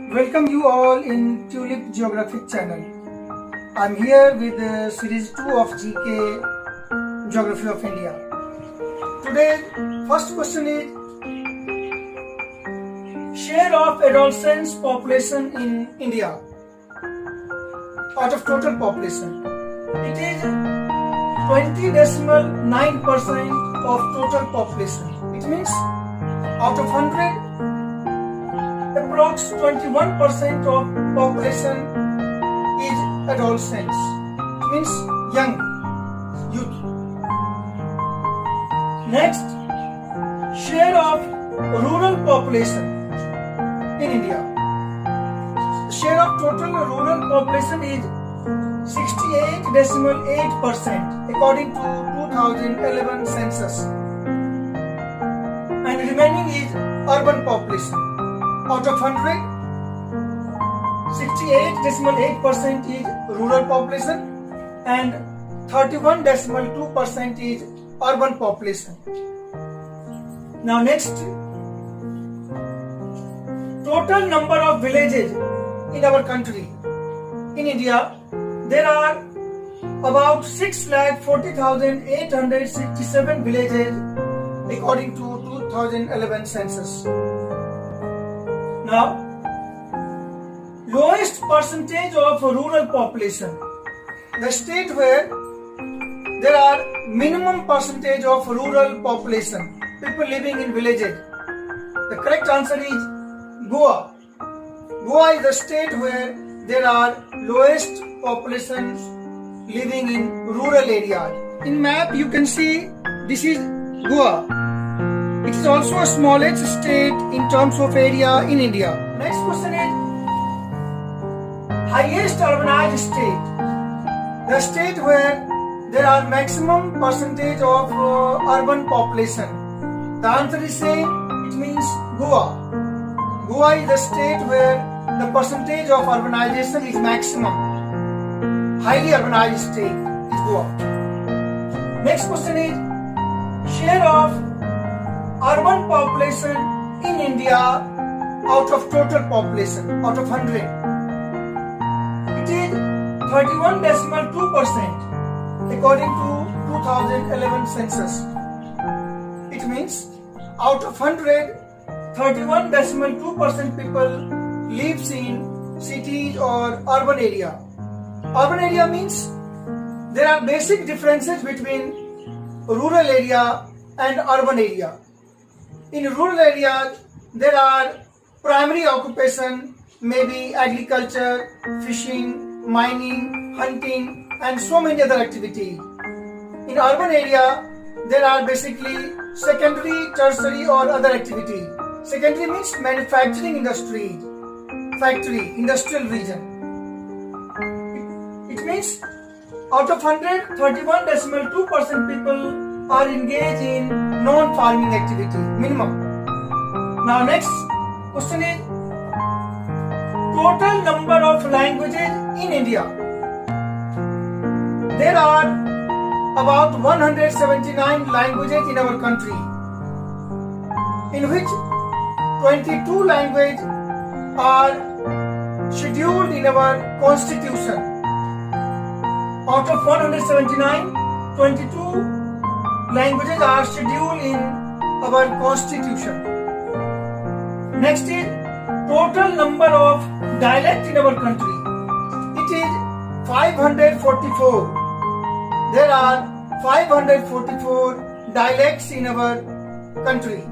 Welcome you all in Tulip Geographic channel. I'm here with series 2 of GK Geography of India. Today first question is share of adolescents population in India out of total population. It is 20.9% of total population. It means out of 100, approx 21% of population is adolescents. It means young youth. Next, share of rural population in India. The share of total rural population is 68.8% according to 2011 census, and remaining is urban population. Out of 100, 68.8% is rural population and 31.2% is urban population. Now next, total number of villages in our country. In India, there are about 6,40,867 villages according to 2011 census. Now, lowest percentage of rural population. The state where there are minimum percentage of rural population, people living in villages. The correct answer is Goa. Goa is the state where there are lowest populations living in rural areas. In map you can see this is Goa. It is also a smallest state in terms of area in India. Next question is highest urbanized state. The state where there are maximum percentage of urban population. The answer is same. It means Goa. Goa is the state where the percentage of urbanization is maximum. Highly urbanized state is Goa. Next question is share of urban population in India out of total population, out of 100. It is 31.2% according to 2011 census. It means out of 100, 31.2% people lives in cities or urban area. Urban area means there are basic differences between rural area and urban area. In rural areas, there are primary occupation, maybe agriculture, fishing, mining, hunting, and so many other activities. In urban area, there are basically secondary, tertiary, or other activities. Secondary means manufacturing industry, factory, industrial region. It means out of 100, 31.2% people are engaged in non-farming activity, minimum. Now next question is total number of languages in India. There are about 179 languages in our country, in which 22 languages are scheduled in our constitution. Out of 179, 22 languages are scheduled in our constitution. Next is total number of dialects in our country. It is 544. There are 544 dialects in our country.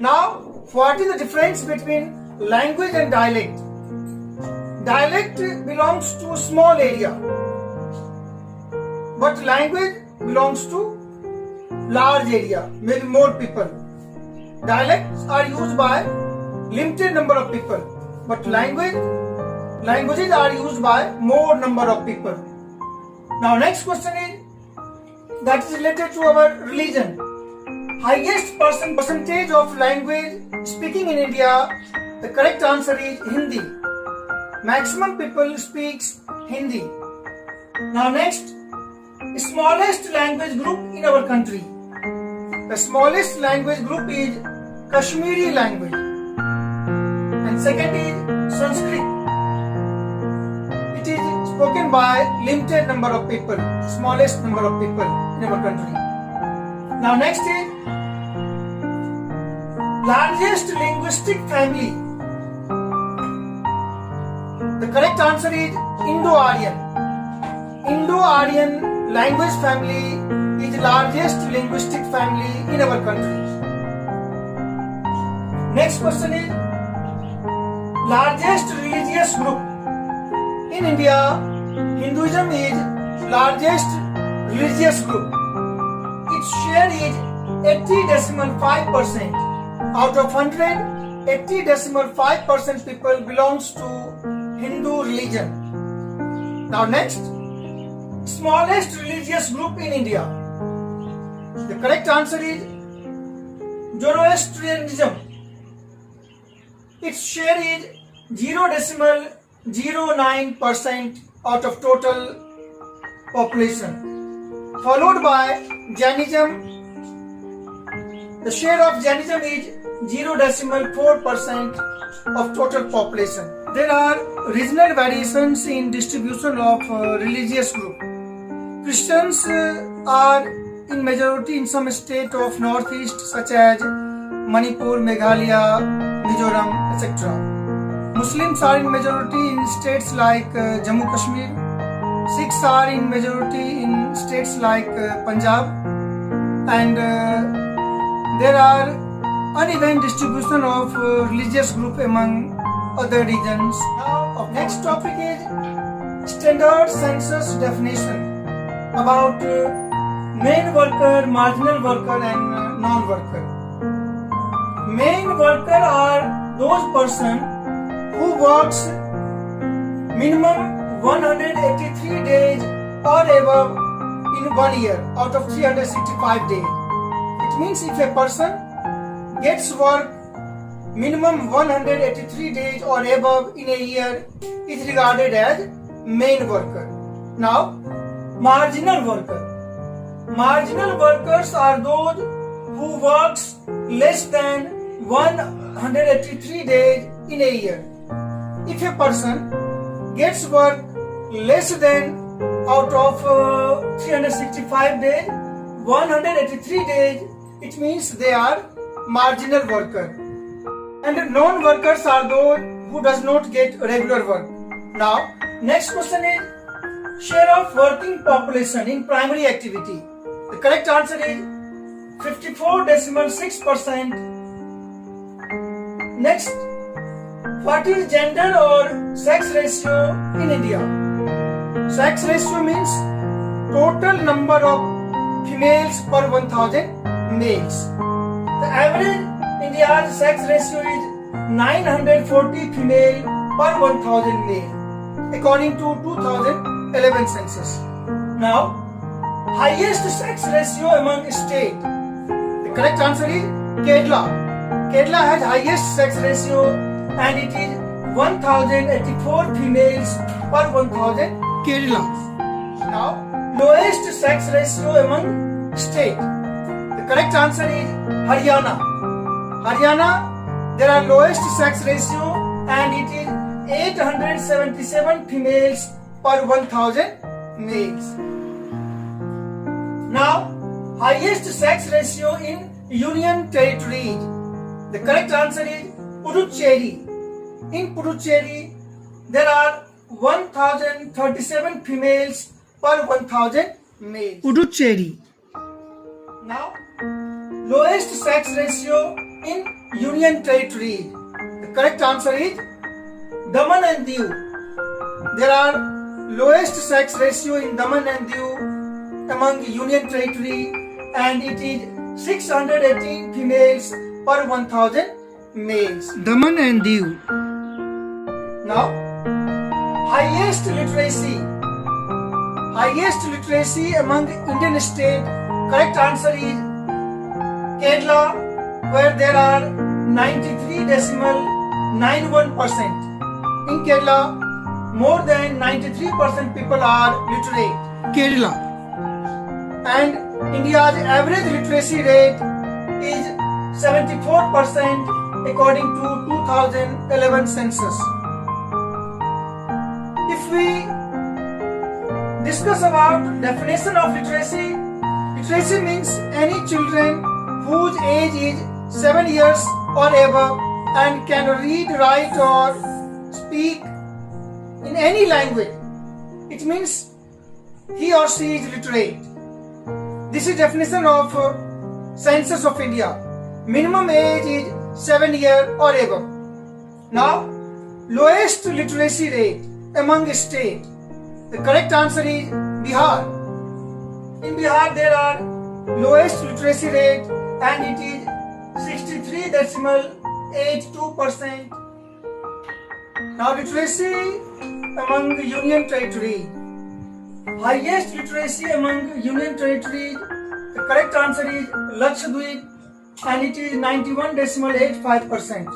Now, what is the difference between language and dialect? Dialect belongs to a small area, but language belongs to large area, maybe more people. Dialects are used by limited number of people, but languages are used by more number of people. Now next question is that is related to our religion. Highest percentage of language speaking in India, the correct answer is Hindi. Maximum people speaks Hindi. Now next, smallest language group in our country. The smallest language group is Kashmiri language, and second is spoken by limited number of people, smallest number of people in our country. Now next is largest linguistic family. The correct answer is Indo-Aryan. Indo-Aryan language family is the largest linguistic family in our country. Next question is largest religious group. In India, Hinduism is largest religious group. Its share is 80.5%. Out of 100, 80.5% people belongs to Hindu religion. Now next, smallest religious group in India. The correct answer is Zoroastrianism. Its share is 0.09% out of total population. Followed by Jainism. The share of Jainism is 0.4% of total population. There are regional variations in distribution of religious group. Christians are in majority in some state of northeast such as Manipur, Meghalaya, Mizoram, etc. Muslims are in majority in states like Jammu Kashmir. Sikhs are in majority in states like Punjab, and there are uneven distribution of religious group among other regions. Now, next topic is standard census definition about main worker, marginal worker, and non-worker. Main worker are those person who works minimum 183 days or above in 1 year out of 365 days. It means if a person gets work minimum 183 days or above in a year is regarded as main worker. Now, marginal worker. Marginal workers are those who works less than 183 days in a year. If a person gets work less than out of 365 days, 183 days, it means they are marginal worker. And non-workers are those who does not get regular work. Now, next question is share of working population in primary activity. The correct answer is 54.6%. Next, what is gender or sex ratio in India? Sex ratio means total number of females per 1000 males. The average India's sex ratio is 940 female per 1000 male according to 2011 census. Now, highest sex ratio among state. The correct answer is Kerala. Kerala has highest sex ratio and it is 1084 females per 1000 Kerala. Now, lowest sex ratio among state. The correct answer is Haryana. Haryana, there are lowest sex ratio and it is 877 females per 1000 males. Now, highest sex ratio in Union Territories. The correct answer is Puducherry. In Puducherry, there are 1037 females per 1000 males. Puducherry. Now, lowest sex ratio in Union Territories. The correct answer is Daman and Diu. There are lowest sex ratio in Daman and Diu among Union Territory and it is 618 females per 1000 males. Daman and Diu. Now, highest literacy. Highest literacy among Indian state. Correct answer is Kerala, where there are 93.91%. In Kerala, more than 93% people are literate. Kerala. And India's average literacy rate is 74% according to 2011 census. If we discuss about definition of literacy. Literacy means any children whose age is 7 years or above and can read, write or speak in any language. It means he or she is literate. This is definition of Census of India. Minimum age is 7 years or above. Now, lowest literacy rate among states. The correct answer is Bihar. In Bihar, there are lowest literacy rate and it is 63.82%. Now, literacy among Union Territory. Highest literacy among Union Territories. The correct answer is Lakshadweep and it is 91.85%.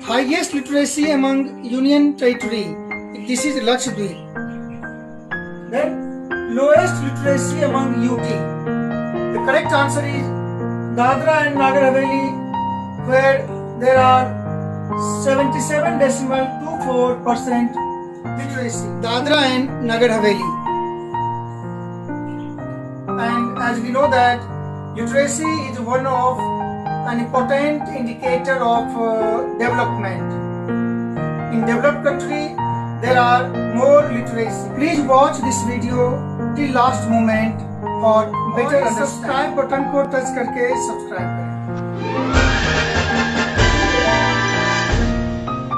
Highest literacy among Union Territory. This is Lakshadweep. Then lowest literacy among UT. The correct answer is Dadra and Nagar Haveli, where there are 77.24% literacy. Dadra and Nagar Haveli. And as we know that literacy is one of an important indicator of development. In developed country, there are more literacy. Please watch this video till last moment for better understanding. Subscribe button को touch करके subscribe करें.